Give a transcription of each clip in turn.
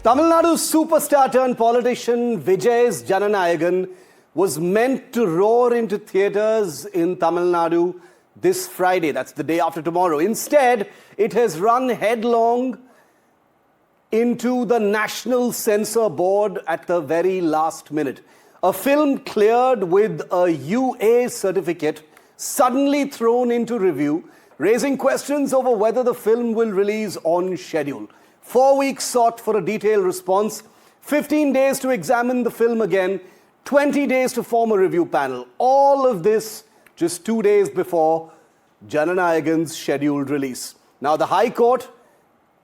Tamil Nadu's superstar turned politician Vijay's Jana Nayagan was meant to roar into theatres in Tamil Nadu this Friday. That's the day after tomorrow. Instead, it has run headlong into the National Censor Board at the very last minute. A film cleared with a UA certificate suddenly thrown into review, raising questions over whether the film will release on schedule. 4 weeks sought for a detailed response, 15 days to examine the film again, 20 days to form a review panel. All of this just 2 days before Jana Nayagan's scheduled release. Now, the High Court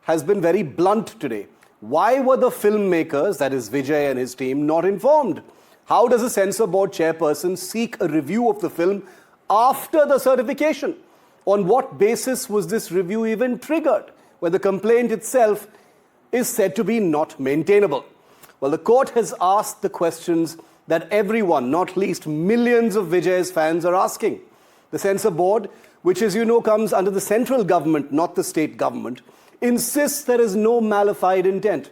has been very blunt today. Why were the filmmakers, that is Vijay and his team, not informed? How does a censor board chairperson seek a review of the film after the certification? On what basis was this review even triggered, where the complaint itself is said to be not maintainable? Well, the court has asked the questions that everyone, not least millions of Vijay's fans, are asking. The censor board, which as you know comes under the central government, not the state government, insists there is no malified intent,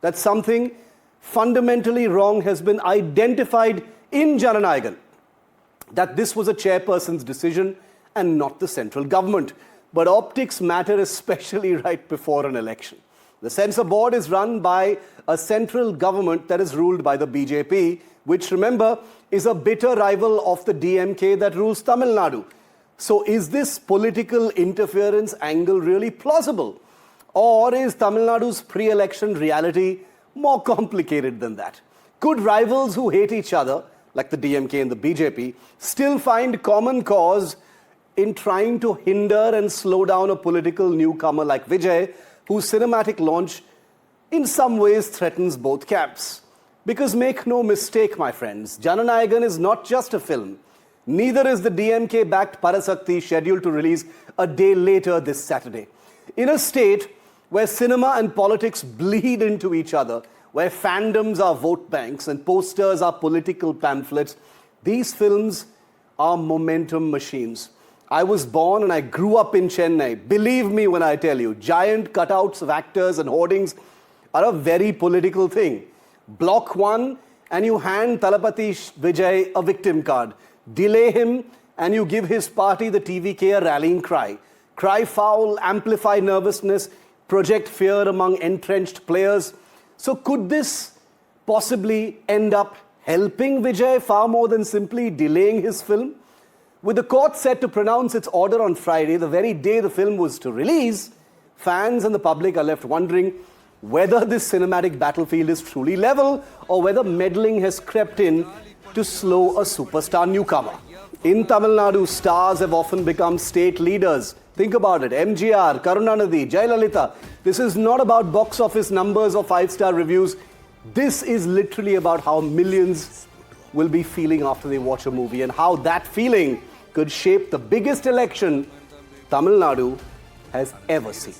that something fundamentally wrong has been identified in Jana Nayagan, that this was a chairperson's decision and not the central government. But optics matter, especially right before an election. The censor board is run by a central government that is ruled by the BJP, which, remember, is a bitter rival of the DMK that rules Tamil Nadu. So is this political interference angle really plausible? Or is Tamil Nadu's pre-election reality more complicated than that? Could rivals who hate each other, like the DMK and the BJP, still find common cause in trying to hinder and slow down a political newcomer like Vijay, whose cinematic launch in some ways threatens both camps? Because make no mistake, my friends, Jana Nayagan is not just a film. Neither is the DMK-backed Parasakti scheduled to release a day later this Saturday. In a state where cinema and politics bleed into each other, where fandoms are vote banks and posters are political pamphlets, these films are momentum machines. I was born and I grew up in Chennai. Believe me when I tell you, giant cutouts of actors and hoardings are a very political thing. Block one and you hand Talapati Vijay a victim card. Delay him and you give his party, the TVK, a rallying cry. Cry foul, amplify nervousness, project fear among entrenched players. So could this possibly end up helping Vijay far more than simply delaying his film? With the court set to pronounce its order on Friday, the very day the film was to release, fans and the public are left wondering whether this cinematic battlefield is truly level or whether meddling has crept in to slow a superstar newcomer. In Tamil Nadu, stars have often become state leaders. Think about it. MGR, Karunanidhi, Jayalalitha. This is not about box office numbers or five-star reviews. This is literally about how millions will be feeling after they watch a movie and how that feeling could shape the biggest election Tamil Nadu has ever seen.